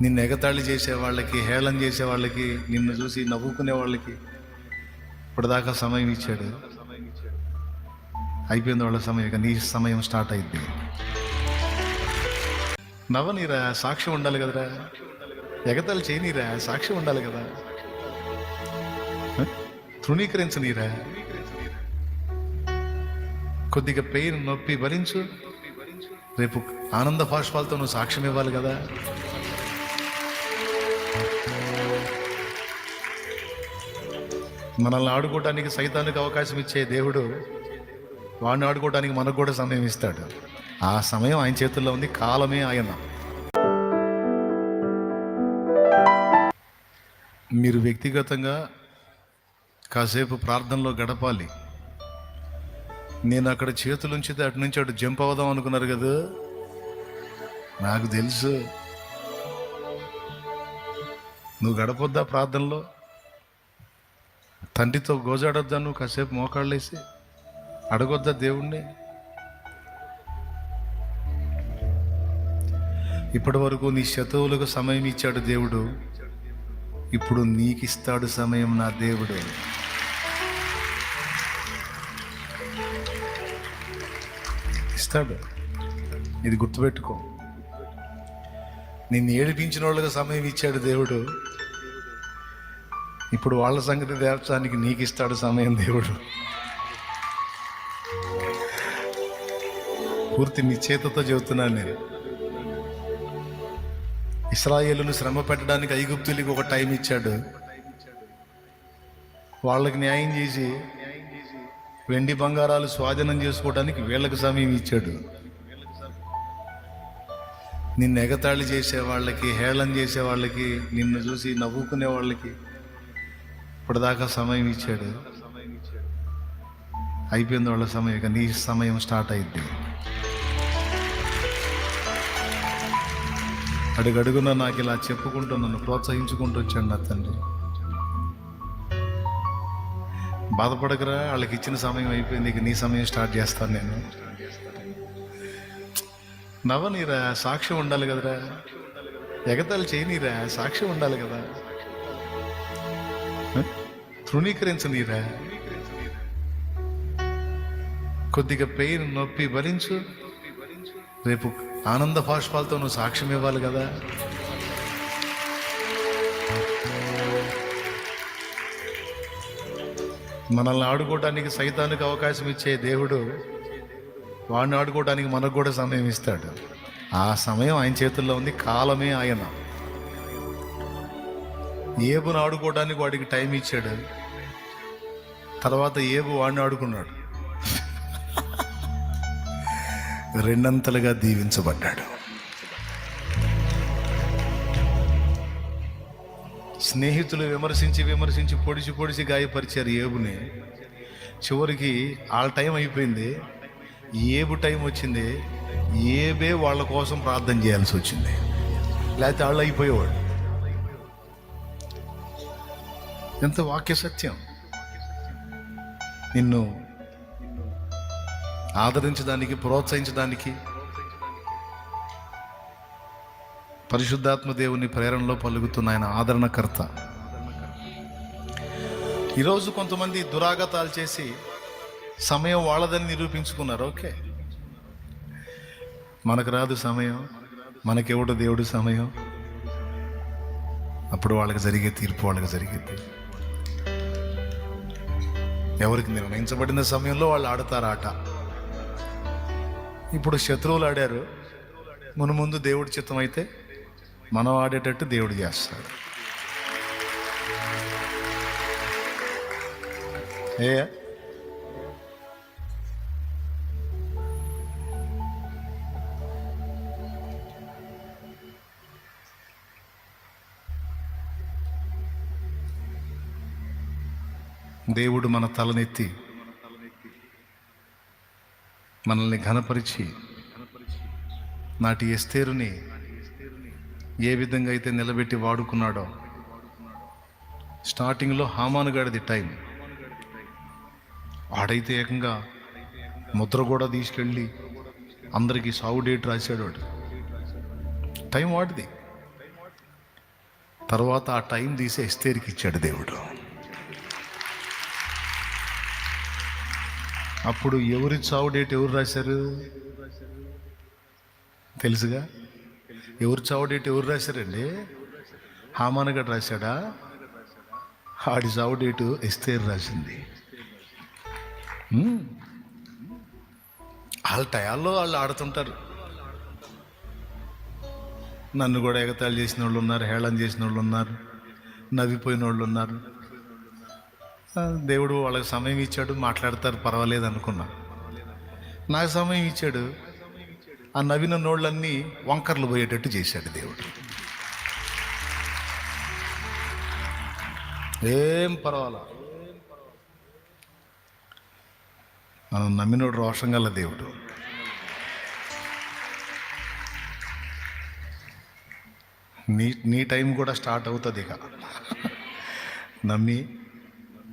నిన్ను ఎగతాళి చేసే వాళ్ళకి, హేళన చేసే వాళ్ళకి, నిన్ను చూసి నవ్వుకునే వాళ్ళకి ఇప్పటిదాకా సమయం ఇచ్చాడు. అయిపోయింది వాళ్ళ సమయం, ఇక నీ సమయం స్టార్ట్ అయింది. నవ్వనీరా, సాక్ష్యం ఉండాలి కదరా. ఎగతాళి చేయనీరా, సాక్ష్యం ఉండాలి కదా. తృణీకరించనీరా. కొద్దిగా పెయిన్, నొప్పి భరించు. రేపు ఆనంద భాష్పాలతో నువ్వు సాక్ష్యం ఇవ్వాలి కదా. మనల్ని ఆడుకోవటానికి సైతానికి అవకాశం ఇచ్చే దేవుడు వాడిని ఆడుకోవటానికి మనకు కూడా సమయం ఇస్తాడు. ఆ సమయం ఆయన చేతుల్లో ఉంది, కాలమే ఆయన. మీరు వ్యక్తిగతంగా కాసేపు ప్రార్థనలో గడపాలి. నేను అక్కడ చేతులుంచితే అటు నుంచి అటు జంప్ అవుదాం అనుకున్నారు కదా. నాకు తెలుసు నువ్వు గడపొద్దా ప్రార్థనలో. తండ్రితో గోజాడొద్దా నువ్వు కాసేపు మోకాళ్ళేసి అడగొద్దా దేవుణ్ణి. ఇప్పటి వరకు నీ శత్రువులకు సమయం ఇచ్చాడు దేవుడు, ఇప్పుడు నీకు ఇస్తాడు సమయం నా దేవుడు. ఇస్తాడు, ఇది గుర్తుపెట్టుకో. నిన్ను ఏడిపించిన వాళ్ళకి సమయం ఇచ్చాడు దేవుడు, ఇప్పుడు వాళ్ళ సంగతి తేల్చడానికి నీకు ఇస్తాడు సమయం దేవుడు. పూర్తి నిశ్చేతతో చెబుతున్నాను నేను. ఇశ్రాయేలును శ్రమ పెట్టడానికి ఐగుప్తులకి ఒక టైం ఇచ్చాడు. వాళ్ళకి న్యాయం చేసి వెండి బంగారాలు స్వాధీనం చేసుకోవడానికి వీళ్ళకి సమయం ఇచ్చాడు. నిన్ను ఎగతాళి చేసే వాళ్ళకి, హేళన చేసే వాళ్ళకి, నిన్ను చూసి నవ్వుకునే వాళ్ళకి ఇప్పటిదాకా సమయం ఇచ్చాడు. అయిపోయింది వాళ్ళ సమయం, ఇక నీ సమయం స్టార్ట్ అయింది. అడుగడుగున నాకు ఇలా చెప్పుకుంటూ నన్ను ప్రోత్సహించుకుంటూ వచ్చాడు నా తండ్రి. బాధపడకరా, వాళ్ళకి ఇచ్చిన సమయం అయిపోయింది, ఇక నీ సమయం స్టార్ట్ చేస్తాను నేను. నవ్వనీరా, సాక్ష్యం ఉండాలి కదరా. ఎగతాళి చేయనీరా, సాక్ష్యం ఉండాలి కదా. తృణీకరించనీరా. కొద్దిగా పెయిన్, నొప్పి భరించు. రేపు ఆనంద భాష్పాలతో నువ్వు సాక్ష్యం ఇవ్వాలి కదా. మనల్ని ఆడుకోవటానికి సైతానికి అవకాశం ఇచ్చే దేవుడు వాడిని ఆడుకోవడానికి మనకు కూడా సమయం ఇస్తాడు. ఆ సమయం ఆయన చేతుల్లో ఉంది, కాలమే ఆయన. ఏబును ఆడుకోవడానికి వాడికి టైం ఇచ్చాడు, తర్వాత ఏబు వాడిని ఆడుకున్నాడు, రెండంతలుగా దీవించబడ్డాడు. స్నేహితులు విమర్శించి పొడిచి గాయపరిచారు ఏబుని. చివరికి వాళ్ళ టైం అయిపోయింది, ఏబు టైం వచ్చింది. ఏబే వాళ్ళ కోసం ప్రార్థన చేయాల్సి వచ్చింది, లేకపోతే వాళ్ళు అయిపోయేవాడు. ఎంత వాక్య సత్యం. నిన్ను ఆదరించడానికి, ప్రోత్సహించడానికి పరిశుద్ధాత్మ దేవుని ప్రేరణలో పలుకుతున్న ఆయన ఆదరణకర్త. ఈరోజు కొంతమంది దురాగతాలు చేసి సమయం వాళ్ళదని నిరూపించుకున్నారు. ఓకే, మనకు రాదు సమయం, మనకెవడు దేవుడు సమయం. అప్పుడు వాళ్ళకి జరిగే తీర్పు వాళ్ళకి జరిగేది. ఎవరికి నిర్ణయించబడిన సమయంలో వాళ్ళు ఆడతారు ఆట. ఇప్పుడు శత్రువులు ఆడారు, మన ముందు దేవుడి చిత్తం అయితే మనం ఆడేటట్టు దేవుడు చేస్తాడు. ఏ దేవుడు మన తలనెత్తి మనల్ని ఘనపరిచి నాటి ఎస్తేరుని ఏ విధంగా అయితే నిలబెట్టి వాడుకున్నాడో, స్టార్టింగ్లో హామాను గాడిది టైం, వాడైతే ఏకంగా ముద్ర కూడా తీసుకెళ్ళి అందరికీ సావు డేట్ రాశాడు. వాడు టైం వాడిది. తర్వాత ఆ టైం తీసి ఎస్తేరుకి ఇచ్చాడు దేవుడు. అప్పుడు ఎవరి చావు డేట్ ఎవరు రాశారు తెలుసుగా? ఎవరి చావు డేట్ ఎవరు రాశారండి? హామాన్ గడు రాశాడా? ఆడి చావు డేటు ఎస్తేరు రాసింది. వాళ్ళ టయాల్లో వాళ్ళు ఆడుతుంటారు. నన్ను కూడా ఎగతాళి చేసిన వాళ్ళు ఉన్నారు, హేళన చేసిన వాళ్ళు ఉన్నారు, నవ్విపోయిన వాళ్ళు ఉన్నారు. దేవుడు వాళ్ళకి సమయం ఇచ్చాడు, మాట్లాడతారు, పర్వాలేదు అనుకున్నా. నాకు సమయం ఇచ్చాడు, ఆ నవ్విన నోళ్ళన్నీ వంకర్లు పోయేటట్టు చేశాడు దేవుడు. ఏం పర్వాలా, మనం నమ్మినోడు రోషం గల దేవుడు. నీ టైం కూడా స్టార్ట్ అవుతుంది ఇక. నమ్మి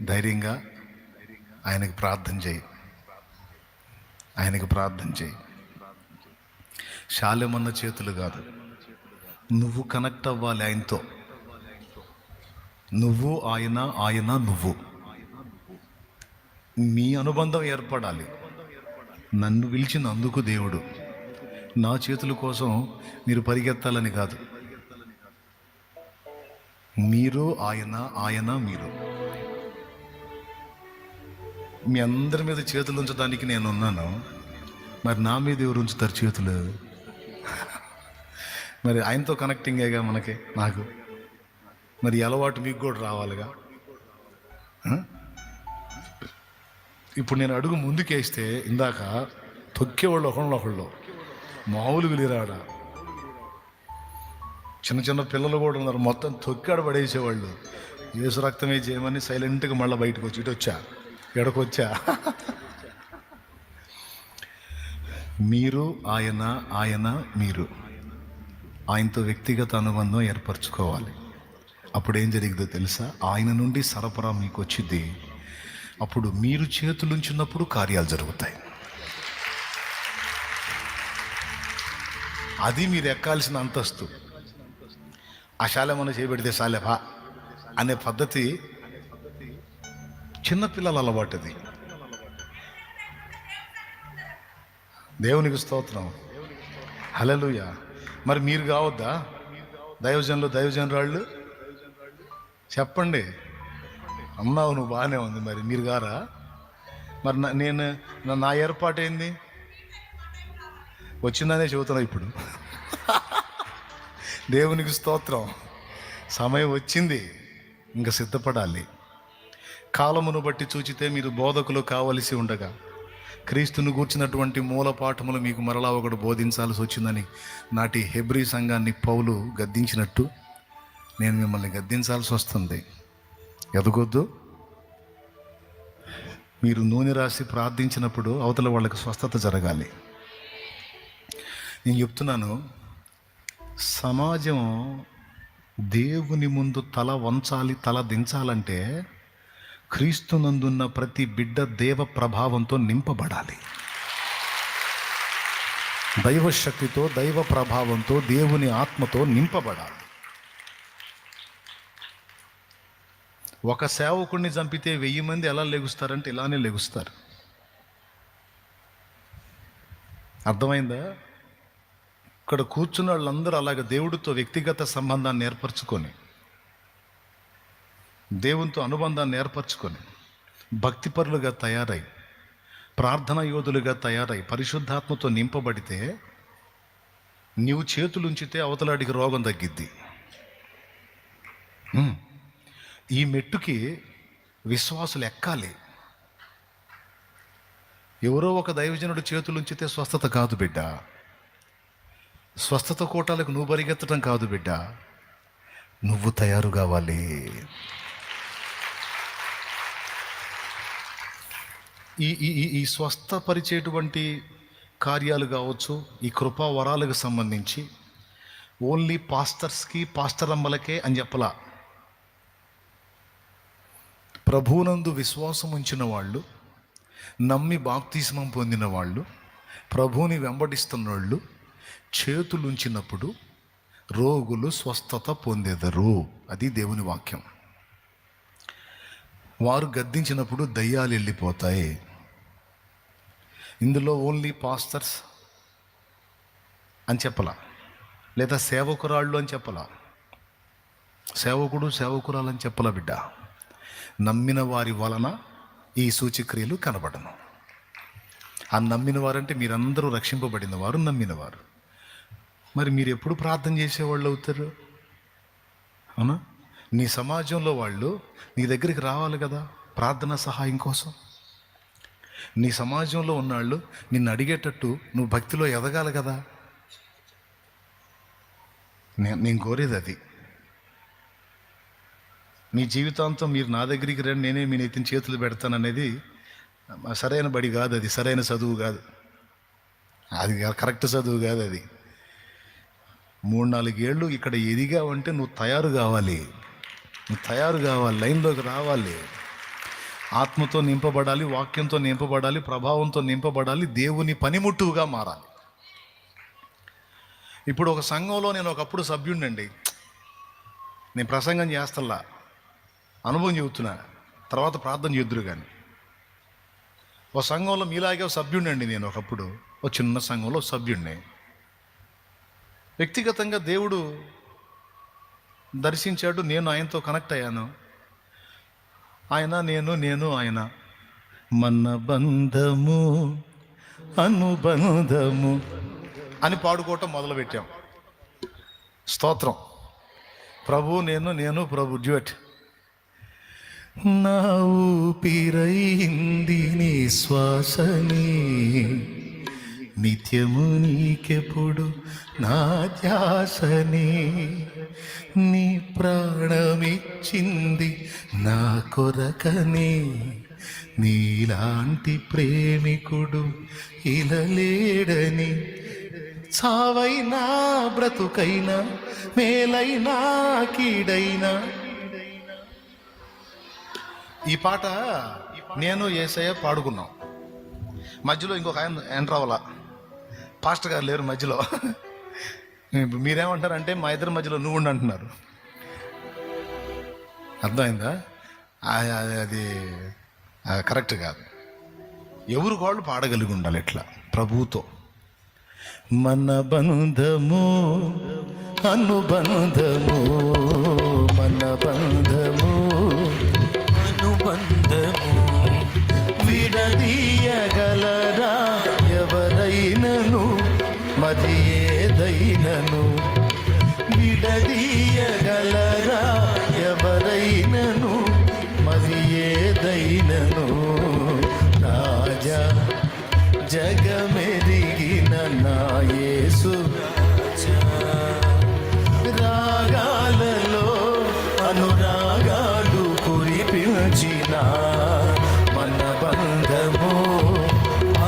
ధైర్యంగా ఆయనకి ప్రార్థన చేయి, ఆయనకి ప్రార్థన చేయి. శాలెమన్న చేతులు కాదు, నువ్వు కనెక్ట్ అవ్వాలి ఆయనతో. నువ్వు ఆయన, ఆయన నువ్వు, మీ అనుబంధం ఏర్పడాలి. నన్ను పిలిచినందుకు దేవుడు, నా చేతుల కోసం మీరు పరిగెత్తాలని కాదు. మీరు ఆయన, ఆయన మీరు. మీ అందరి మీద చేతులు ఉంచడానికి నేను ఉన్నాను, మరి నా మీద ఎవరు ఉంచుతారు చేతులు? మరి ఆయనతో కనెక్టింగేగా మనకి, నాకు. మరి అలవాటు మీకు కూడా రావాలిగా. ఇప్పుడు నేను అడుగు ముందుకేస్తే ఇందాక తొక్కేవాళ్ళు ఒకళ్ళు మామూలుగా లేరాడ. చిన్న చిన్న పిల్లలు కూడా ఉన్నారు, మొత్తం తొక్కాడ పడేసేవాళ్ళు. యేసు రక్తమే చేయమని సైలెంట్గా మళ్ళీ బయటకు వచ్చి ఇటొచ్చా, ఎడకొచ్చా. మీరు ఆయన, ఆయన మీరు. ఆయనతో వ్యక్తిగత అనుబంధం ఏర్పరచుకోవాలి. అప్పుడు ఏం జరిగిందో తెలుసా? ఆయన నుండి సరఫరా మీకు వచ్చింది. అప్పుడు మీరు చేతులుంచినప్పుడు కార్యాలు జరుగుతాయి. అది మీరు ఎక్కాల్సిన అంతస్తు. ఆ శాలెమన్న చేయబెడితే శాలెభా అనే పద్ధతి చిన్నపిల్లల అలవాటుది. దేవునికి స్తోత్రం, హల్లెలూయా. మరి మీరు కావద్దా దైవజనురాళ్ళు? చెప్పండి. అన్నావు, నువ్వు బాగానే ఉంది, మరి మీరు గారా? మరి నేను నా ఏర్పాటు ఏంది? వచ్చిందనే చెబుతున్నా ఇప్పుడు. దేవునికి స్తోత్రం. సమయం వచ్చింది, ఇంకా సిద్ధపడాలి. కాలమును బట్టి చూచితే మీరు బోధకులు కావలసి ఉండగా క్రీస్తును గూర్చినటువంటి మూల పాఠములు మీకు మరలా ఒకడు బోధించాల్సి వచ్చిందని నాటి హెబ్రీ సంఘాన్ని పౌలు గద్దించినట్టు నేను మిమ్మల్ని గద్దించాల్సి వస్తుంది. ఎదగొద్దు. మీరు నూనె రాసి ప్రార్థించినప్పుడు అవతల వాళ్ళకి స్వస్థత జరగాలి. నేను చెప్తున్నాను, సమాజం దేవుని ముందు తల వంచాలి, తల దించాలంటే క్రీస్తునందున్న ప్రతి బిడ్డ దేవ ప్రభావంతో నింపబడాలి. దైవ శక్తితో, దైవ ప్రభావంతో, దేవుని ఆత్మతో నింపబడాలి. ఒక సేవకుడిని చంపితే 1000 మంది ఎలా లెగుస్తారంటే ఇలానే లెగుస్తారు. అర్థమైందా? ఇక్కడ కూర్చున్న వాళ్ళందరూ అలాగే దేవుడితో వ్యక్తిగత సంబంధాన్ని ఏర్పరచుకొని, దేవునితో అనుబంధాన్ని ఏర్పరచుకొని, భక్తిపరులుగా తయారై, ప్రార్థనా యోధులుగా తయారై, పరిశుద్ధాత్మతో నింపబడితే నీవు చేతులుంచితే అవతలాడికి రోగం తగ్గిద్ది. ఈ మెట్టుకి విశ్వాసులు ఎక్కాలి. ఎవరో ఒక దైవజనుడు చేతులుంచితే స్వస్థత కాదు బిడ్డ. స్వస్థత కోటాలకు నువ్వు పరిగెత్తడం కాదు బిడ్డ, నువ్వు తయారు కావాలి. ఈ స్వస్థపరిచేటువంటి కార్యాలు కావచ్చు, ఈ కృపా వరాలకు సంబంధించి ఓన్లీ పాస్టర్స్కి, పాస్టరమ్మలకే అని చెప్పలా. ప్రభువునందు విశ్వాసం ఉంచిన వాళ్ళు, నమ్మి బాప్తిస్మం పొందిన వాళ్ళు, ప్రభువుని వెంబడిస్తున్న వాళ్ళు చేతులుంచినప్పుడు రోగులు స్వస్థత పొందెదరు. అది దేవుని వాక్యం. వారు గద్దించినప్పుడు దయ్యాలు వెళ్ళిపోతాయి. ఇందులో ఓన్లీ పాస్టర్స్ అని చెప్పలా, లేదా సేవకురాళ్ళు అని చెప్పలా, సేవకుడు సేవకురాలు అని చెప్పలా బిడ్డ. నమ్మిన వారి వలన ఈ సూచక్రియలు కనబడను. ఆ నమ్మిన వారంటే మీరందరూ రక్షింపబడిన వారు, నమ్మినవారు. మరి మీరు ఎప్పుడు ప్రార్థన చేసేవాళ్ళు అవుతారు? అవునా? నీ సమాజంలో వాళ్ళు నీ దగ్గరికి రావాలి కదా ప్రార్థన సహాయం కోసం. నీ సమాజంలో ఉన్నాళ్ళు నిన్ను అడిగేటట్టు నువ్వు భక్తిలో ఎదగాలి కదా. నేను కోరేది అది. నీ జీవితాంతం మీరు నా దగ్గరికి రండి, నేనే మీ నెత్తిన చేతులు పెడతాననేది సరైన బడి కాదు, అది సరైన చదువు కాదు, అది కరెక్ట్ చదువు కాదు. అది 3-4 ఏళ్ళు ఇక్కడ ఎదిగావంటే నువ్వు తయారు కావాలి, లైన్లోకి రావాలి, ఆత్మతో నింపబడాలి, వాక్యంతో నింపబడాలి, ప్రభావంతో నింపబడాలి, దేవుని పనిముట్టుగా మారాలి. ఇప్పుడు ఒక సంఘంలో నేను ఒకప్పుడు సభ్యుడినండి. నేను ప్రసంగం చేస్తల్లా, అనుభవం చెబుతున్నా, తర్వాత ప్రార్థన చేద్దురు. కానీ ఒక సంఘంలో మీలాగే సభ్యుడినండి నేను. ఒకప్పుడు ఒక చిన్న సంఘంలో సభ్యుడిని. వ్యక్తిగతంగా దేవుడు దర్శించాడు, నేను ఆయనతో కనెక్ట్ అయ్యాను. ఆయన నేను ఆయన మన బంధము అనుబంధము అని పాడుకోవటం మొదలుపెట్టాం. స్తోత్రం. ప్రభు నేను ప్రభు డ్యూట్. నా ఊపిరైంది నీ శ్వాసని, నిత్యము నీకెప్పుడు నా ధ్యాసని, నీ ప్రాణమిచ్చింది నా కొరకని, నీలాంటి ప్రేమికుడు ఇలలేడని, చావైనా బ్రతుకైనా మేలైనా కీడైనా. ఈ పాట నేను యేసయ్య పాడుకున్నాం. మధ్యలో ఇంకొక ఆయన ఎంటర్ అవ్వాల, పాస్టర్ గారు లేరు మధ్యలో. మీరేమంటారంటే మా ఇద్దరి మధ్యలో నువ్వు ఉండి అంటున్నారు. అర్థమైందా? అది కరెక్ట్ కాదు. ఎవరు వాళ్ళు పాడగలిగి ఉండాలి ఇట్లా ప్రభువుతో. మన బంధము అనుబంధము, మన బంధము అనుబంధము, విడదీయగలరా ఎవరైనను మరి ఏదైనను, విడదీయగలరా ఎవరైనను మరి ఏదైనను. రాజా జగమెరిగిన నా యేసు రాగాలలో అనురాగాలు కురిపించిన మన బంధము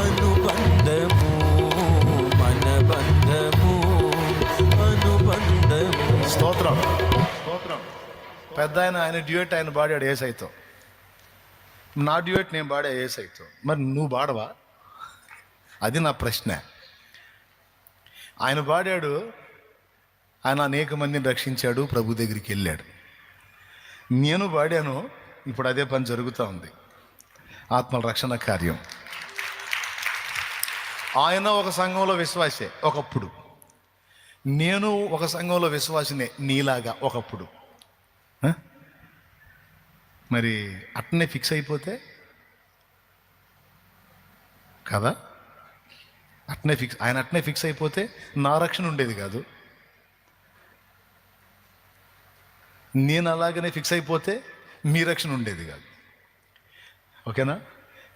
అనుబంధము, మన బంధము అనుబంధము. స్తోత్రం. పెద్ద ఆయన డ్యూయట్ ఆయన పాడాడు యేసయ్యతో. నా డ్యూయట్ నేను పాడా యేసయ్యతో. మరి నువ్వు పాడవా? అది నా ప్రశ్న. ఆయన పాడాడు, ఆయన అనేక మందిని రక్షించాడు, ప్రభు దగ్గరికి వెళ్ళాడు. నేను పాడాను, ఇప్పుడు అదే పని జరుగుతూ ఉంది, ఆత్మల రక్షణ కార్యం. ఆయన ఒక సంఘంలో విశ్వాసే ఒకప్పుడు, నేను ఒక సంఘంలో విశ్వాసినే నీలాగా ఒకప్పుడు. మరి అట్నే ఫిక్స్ అయిపోతే కదా, ఆయన అట్నే ఫిక్స్ అయిపోతే నా రక్షణ ఉండేది కాదు. నేను అలాగనే ఫిక్స్ అయిపోతే మీ రక్షణ ఉండేది కాదు. ఓకేనా?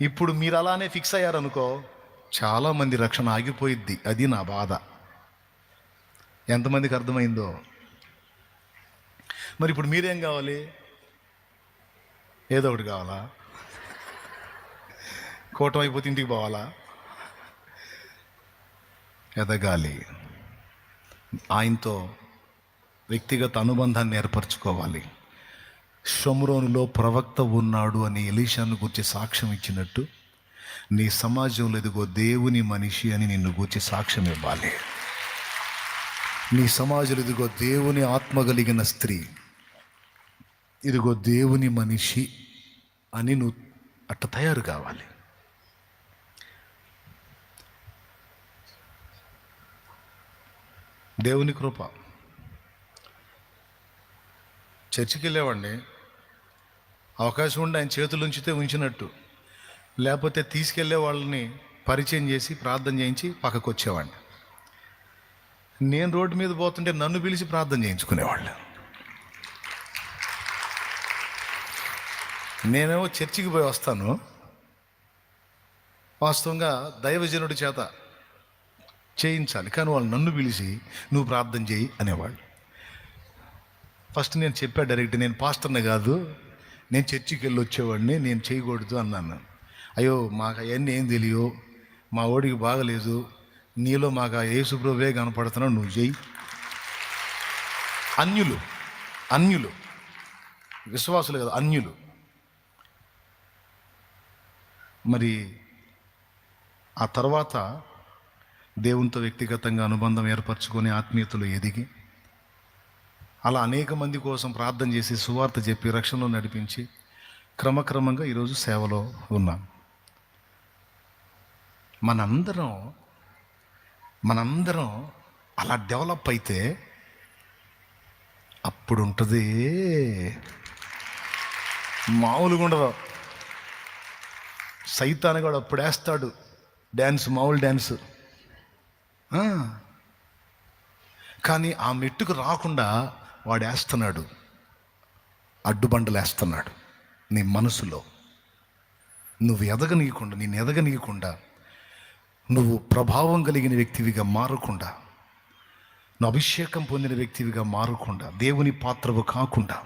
ఇప్పుడు మీరు అలానే ఫిక్స్ అయ్యారనుకో, చాలామంది రక్షణ ఆగిపోయిద్ది. అది నా బాధ. ఎంతమందికి అర్థమైందో? మరి ఇప్పుడు మీరేం కావాలి? ఏదో ఒకటి కావాలా? కూటమి అయిపోతే ఇంటికి పోవాలా? ఎదగాలి, ఆయనతో వ్యక్తిగత అనుబంధాన్ని ఏర్పరచుకోవాలి. షోమ్రోనులో ప్రవక్త ఉన్నాడు అని ఎలీషాను గురించి సాక్ష్యం ఇచ్చినట్టు నీ సమాజంలో ఎదుగో దేవుని మనిషి అని నిన్ను గురించి సాక్ష్యం ఇవ్వాలి. నీ సమాజంలో ఇదిగో దేవుని ఆత్మ కలిగిన స్త్రీ, ఇదిగో దేవుని మనిషి అని నువ్వు అట్ట తయారు కావాలి. దేవుని కృప. చర్చికి వెళ్ళేవాడిని, అవకాశం ఉండి ఆయన చేతులు ఉంచితే ఉంచినట్టు, లేకపోతే తీసుకెళ్లే వాళ్ళని పరిచయం చేసి ప్రార్థన చేయించి పక్కకు వచ్చేవాడిని. నేను రోడ్డు మీద పోతుంటే నన్ను పిలిచి ప్రార్థన చేయించుకునేవాళ్ళు. నేనేమో చర్చికి పోయి వస్తాను, వాస్తవంగా దైవజనుడి చేత చేయించాలి, కానీ వాళ్ళు నన్ను పిలిచి నువ్వు ప్రార్థన చేయి అనేవాళ్ళు. ఫస్ట్ నేను చెప్పా డైరెక్ట్, నేను పాస్టర్ని కాదు, నేను చర్చికి వెళ్ళి వచ్చేవాడిని, నేను చేయకూడదు అన్నాను. అయ్యో మాకు అవన్నీ ఏం తెలియవు, మా ఓడికి బాగలేదు, నీలో మాకు ఆ యేసుప్రభువే కనపడుతున్నావు, నువ్వు చెయ్యి. అన్యులు విశ్వాసులు కదా, అన్యులు. మరి ఆ తర్వాత దేవునితో వ్యక్తిగతంగా అనుబంధం ఏర్పరచుకొని ఆత్మీయతలో ఎదిగి అలా అనేక మంది కోసం ప్రార్థన చేసి సువార్త చెప్పి రక్షణలో నడిపించి క్రమక్రమంగా ఈరోజు సేవలో ఉన్నాం. మనందరం అలా డెవలప్ అయితే అప్పుడు ఉంటుంది, మామూలుగా ఉండదు. సైతాను కూడా అప్పుడు వేస్తాడు డ్యాన్స్, మామూలు డ్యాన్స్. కానీ ఆ మెట్టుకు రాకుండా వాడు వేస్తున్నాడు, అడ్డుబండలు వేస్తున్నాడు నీ మనసులో. నువ్వు ఎదగనీయకుండా, నేను ఎదగనీయకుండా, నువ్వు ప్రభావం కలిగిన వ్యక్తివిగా మారకుండా, నువ్వు అభిషేకం పొందిన వ్యక్తివిగా మారకుండా, దేవుని పాత్రవు కాకుండా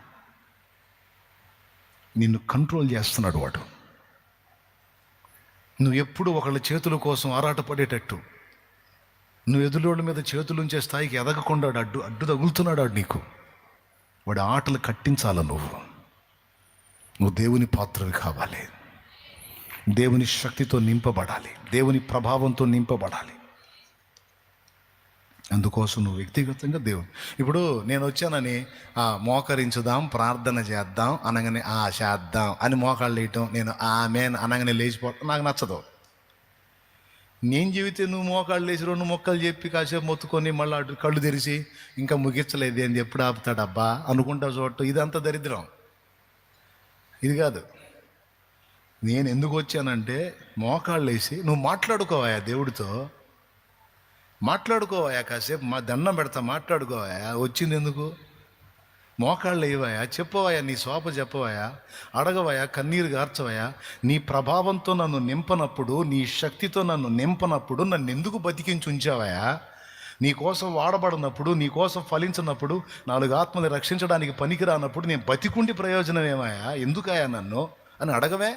నిన్ను కంట్రోల్ చేస్తున్నాడు వాడు. నువ్వు ఎప్పుడు ఒకళ్ళ చేతుల కోసం ఆరాటపడేటట్టు, నువ్వు ఎదురోళ్ళ మీద చేతులుంచే స్థాయికి ఎదగకుండా అడ్డు తగులుతున్నాడు వాడు నీకు. వాడి ఆటలు కట్టించాల. నువ్వు దేవుని పాత్రవి కావాలి, దేవుని శక్తితో నింపబడాలి, దేవుని ప్రభావంతో నింపబడాలి. అందుకోసం నువ్వు వ్యక్తిగతంగా దేవుని, ఇప్పుడు నేను వచ్చానని మోకరించుదాం, ప్రార్థన చేద్దాం అనగానే చేద్దాం అని మోకాళ్ళు వేయటం, నేను ఆమేన్ అనగానే లేచిపోవటం నాకు నచ్చదు. నేను చెబితే నువ్వు మోకాళ్ళు లేచి 2 మొక్కలు చెప్పి కాసేపు మొత్తుకొని మళ్ళీ అటు కళ్ళు తెరిచి ఇంకా ముగించలేదు అని ఎప్పుడు ఆపుతాడబ్బా అనుకుంటా చూడటం, ఇదంతా దరిద్రం. ఇది కాదు. నేను ఎందుకు వచ్చానంటే మోకాళ్ళు వేసి నువ్వు మాట్లాడుకోవాయా, దేవుడితో మాట్లాడుకోవాయా, కాసేపు మా దండం పెడతా మాట్లాడుకోవాయా. వచ్చింది ఎందుకు? మోకాళ్ళు వేయవాయా, చెప్పవాయా, నీ శోభ చెప్పవాయా, అడగవాయా, కన్నీరు గార్చవయా. నీ ప్రభావంతో నన్ను నింపనప్పుడు, నీ శక్తితో నన్ను నింపనప్పుడు నన్ను ఎందుకు బతికించి ఉంచావయా? నీ కోసం వాడబడినప్పుడు, నీ కోసం ఫలించినప్పుడు, 4 ఆత్మని రక్షించడానికి పనికిరానప్పుడు నేను బతికుండి ప్రయోజనం ఏమాయా, ఎందుకయా నన్ను అని అడగవే.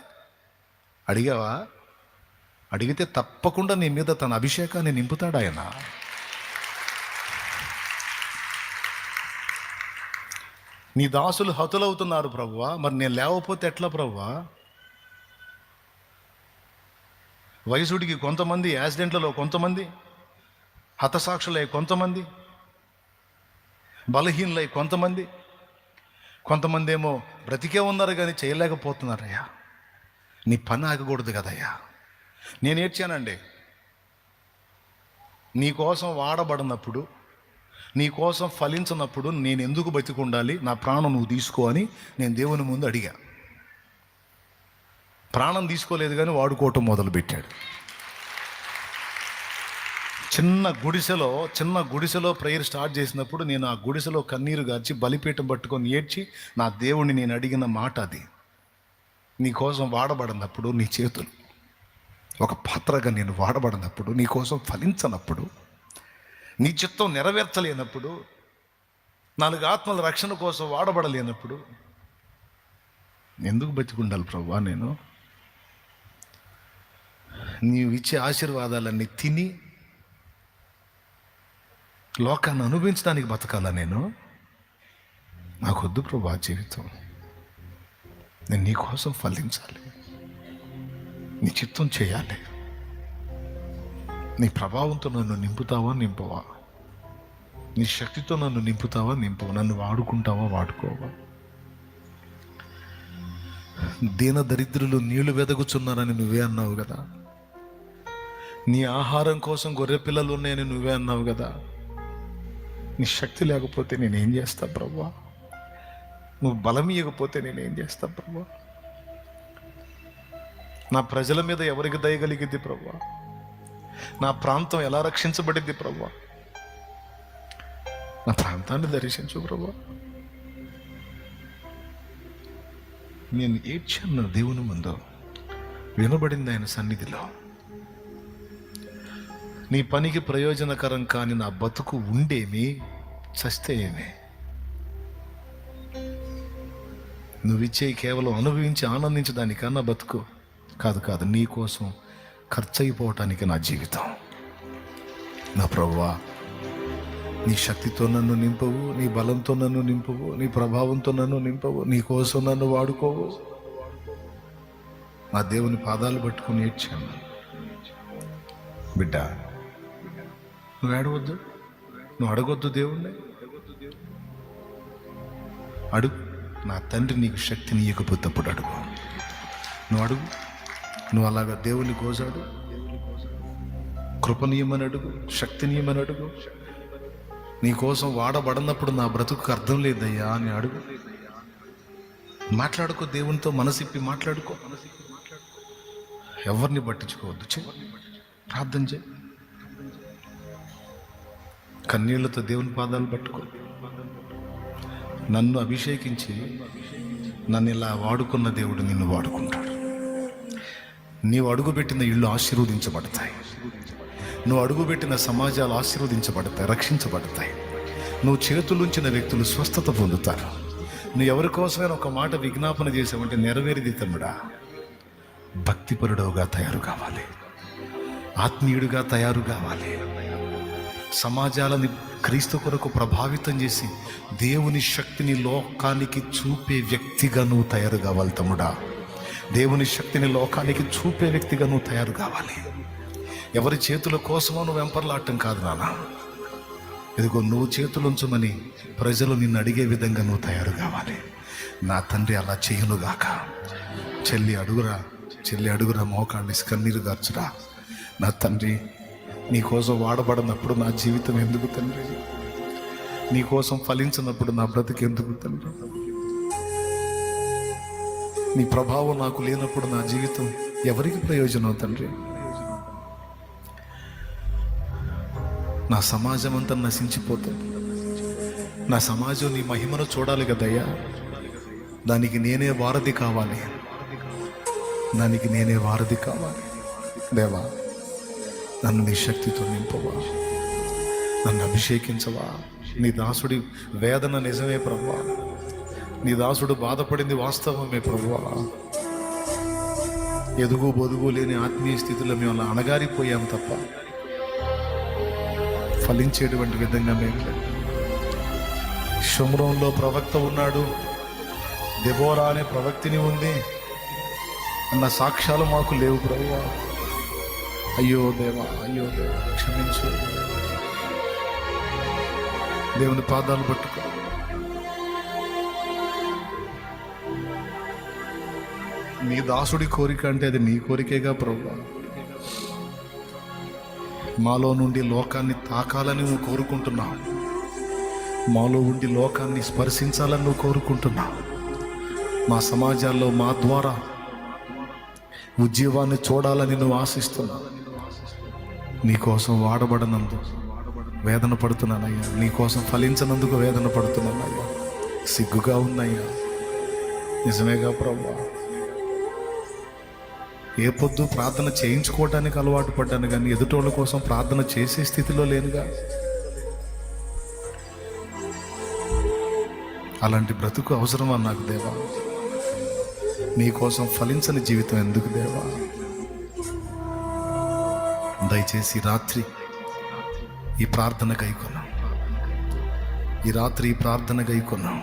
అడిగావా? అడిగితే తప్పకుండా నీ మీద తన అభిషేకాన్ని నింపుతాడు ఆయన. నీ దాసులు హతులవుతున్నారు ప్రభువా, మరి నేను లేవపోతే ఎట్లా ప్రభువా? వయసుడికి కొంతమంది, యాక్సిడెంట్లలో కొంతమంది, హతసాక్షులై కొంతమంది, బలహీనులై కొంతమంది ఏమో బ్రతికే ఉన్నారు కానీ చేయలేకపోతున్నారయ్యా. నీ పని ఆగకూడదు కదయ్యా. నేను ఏడ్చానండి. నీ కోసం వాడబడినప్పుడు, నీ కోసం ఫలించినప్పుడు నేను ఎందుకు బతికుండాలి, నా ప్రాణం నువ్వు తీసుకో అని నేను దేవుని ముందు అడిగా. ప్రాణం తీసుకోలేదు కానీ వాడుకోవటం మొదలుపెట్టాడు. చిన్న గుడిసెలో ప్రేయర్ స్టార్ట్ చేసినప్పుడు నేను ఆ గుడిసెలో కన్నీరు గార్చి బలిపీఠం పట్టుకొని ఏడ్చి నా దేవుణ్ణి నేను అడిగిన మాట అది. నీ కోసం వాడబడినప్పుడు, నీ చేతులు ఒక పాత్రగా నేను వాడబడినప్పుడు, నీ కోసం ఫలించనప్పుడు, నీ చిత్తం నెరవేర్చలేనప్పుడు, 4 ఆత్మల రక్షణ కోసం వాడబడలేనప్పుడు ఎందుకు బతికుండాలి ప్రభువా? నేను నీవు ఇచ్చే ఆశీర్వాదాలన్నీ తిని లోకాన్ని అనుభవించడానికి బతకాలా నేను? నాకొద్దు ప్రభువా జీవితం. నేను నీ కోసం ఫలించాలి, నీ చిత్తం చేయాలి. నీ ప్రభావంతో నన్ను నింపుతావా, నింపవా? నీ శక్తితో నన్ను నింపుతావా, నింపవు, నన్ను వాడుకుంటావా, వాడుకోవా. దీన దరిద్రులు నీళ్లు వెదగుచున్నారని నువ్వే అన్నావు కదా. నీ ఆహారం కోసం గొర్రె పిల్లలు ఉన్నాయని నువ్వే అన్నావు కదా. నీ శక్తి లేకపోతే నేనేం చేస్తా ప్రభువా? నువ్వు బలం ఇవ్వకపోతే నేనేం చేస్తా ప్రభువా? నా ప్రజల మీద ఎవరికి దయగలిగిద్ది ప్రభువా? నా ప్రాంతం ఎలా రక్షించబడిద్ది ప్రభువా? నా ప్రాంతాన్ని దర్శించు ప్రభువా. నేను ఏడ్చాను దేవుని ముందు, వినబడింది ఆయన సన్నిధిలో. నీ పనికి ప్రయోజనకరం కాని నా బతుకు ఉండేమి, చస్తే ఏమి? నువ్విచ్చే కేవలం అనుభవించి ఆనందించడానికా నా బతుకు? కాదు కాదు, నీ కోసం ఖర్చు అయిపోవటానికి నా జీవితం. నా ప్రభువా, నీ శక్తితో నన్ను నింపవు, నీ బలంతో నన్ను నింపవు, నీ ప్రభావంతో నన్ను నింపవు, నీ కోసం నన్ను వాడుకోవు. మా దేవుని పాదాలు పట్టుకుని ఏడ్చాను. బిడ్డ, నువ్వు ఏడవద్దు, నువ్వు అడగొద్దు దేవుణ్ణి. అడుగు, నా తండ్రి నీకు శక్తిని ఇవ్వకపోతే అప్పుడు అడుగు. నువ్వు అడుగు, నువ్వు అలాగా దేవుని కోసాడు, కృపనీయమని అడుగు, శక్తినీయమని అడుగు. నీ కోసం వాడబడినప్పుడు నా బ్రతుకు అర్థం లేదయ్యా అని అడుగు. మాట్లాడుకో, దేవునితో మనసిప్పి మాట్లాడుకో. ఎవరిని పట్టించుకోవద్దు, ప్రార్థన చేయి. కన్నీళ్లతో దేవుని పాదాలు పట్టుకో. నన్ను అభిషేకించి నన్ను ఇలా వాడుకున్న దేవుడు నిన్ను వాడుకుంటాడు. నీవు అడుగుపెట్టిన ఇళ్ళు ఆశీర్వదించబడతాయి. నువ్వు అడుగుపెట్టిన సమాజాలు ఆశీర్వదించబడతాయి, రక్షించబడతాయి. నువ్వు చేతులుంచిన వ్యక్తులు స్వస్థత పొందుతారు. నువ్వు ఎవరి కోసమైనా ఒక మాట విజ్ఞాపన చేసావంటే నెరవేరిది తమ్ముడా. భక్తిపరుడుగా తయారు కావాలి, ఆత్మీయుడిగా తయారు కావాలి. సమాజాలని క్రీస్తు కొరకు ప్రభావితం చేసి దేవుని శక్తిని లోకానికి చూపే వ్యక్తిగా నువ్వు తయారు కావాలి తమ్ముడా. దేవుని శక్తిని లోకానికి చూపే వ్యక్తిగా నువ్వు తయారు కావాలి. ఎవరి చేతుల కోసమో నువ్వు వెంపర్లాడటం కాదు నాన్న. ఇదిగో నువ్వు చేతులుంచమని ప్రజలు నిన్ను అడిగే విధంగా నువ్వు తయారు కావాలి. నా తండ్రి అలా చేయనుగాక. చెల్లి అడుగురా, చెల్లి అడుగురా, మోకాళ్ళి కన్నీరు గార్చురా. నా తండ్రి, నీకోసం వాడబడినప్పుడు నా జీవితం ఎందుకు తండ్రి? నీకోసం ఫలించినప్పుడు నా బ్రతుకు ఎందుకు తండ్రి? నీ ప్రభావం నాకు లేనప్పుడు నా జీవితం ఎవరికి ప్రయోజనం తండ్రి? నా సమాజం అంతా నశించిపోతుంది. నా సమాజం నీ మహిమను చూడాలి కదయ్యా. దానికి నేనే వారధి కావాలి, దానికి నేనే వారధి కావాలి. దేవా, నన్ను నీ శక్తితో నింపవా, నన్ను అభిషేకించవా. నీ దాసుడి వేదన నిజమే ప్రభువా, నీ దాసుడు బాధపడింది వాస్తవమే ప్రభువా. ఎదుగు బొదుగు లేని ఆత్మీయ స్థితిలో మేము అలా అణగారిపోయాం తప్ప ఫలించేటువంటి విధంగా మేము లేదు. షోమ్రోన్లో ప్రవక్త ఉన్నాడు, దెబోరా అనే ప్రవక్తిని ఉంది అన్న సాక్ష్యాలు మాకు లేవు ప్రభువా. అయ్యో దేవా, అయ్యో దేవా, క్షమించు. దేవుని పాదాలు పట్టుకో. నీ దాసుడి కోరిక అంటే అది నీ కోరికేగా ప్రభువా. మాలో నుండి లోకాన్ని తాకాలని నువ్వు కోరుకుంటున్నావు, మాలో ఉండి లోకాన్ని స్పర్శించాలని నువ్వు కోరుకుంటున్నావు. మా సమాజాల్లో మా ద్వారా ఉద్యోగాన్ని చూడాలని నువ్వు ఆశిస్తున్నావు. నీకోసం వాడబడనందుకు వేదన పడుతున్నానయ్యా, నీకోసం ఫలించనందుకు వేదన పడుతున్నానయ్యా. సిగ్గుగా ఉన్నాయ్యా. నిజమేగా ప్రభువా. ఏ పొద్దు ప్రార్థన చేయించుకోవడానికి అలవాటు పడ్డాను, కానీ ఎదుటోళ్ళ కోసం ప్రార్థన చేసే స్థితిలో లేనుగా. అలాంటి బ్రతుకు అవసరమా నాకు దేవా? నీకోసం ఫలించని జీవితం ఎందుకు దేవా? దయచేసి రాత్రి ఈ ప్రార్థన గైకొన్నాం, ఈ రాత్రి ఈ ప్రార్థన గైకొన్నాం.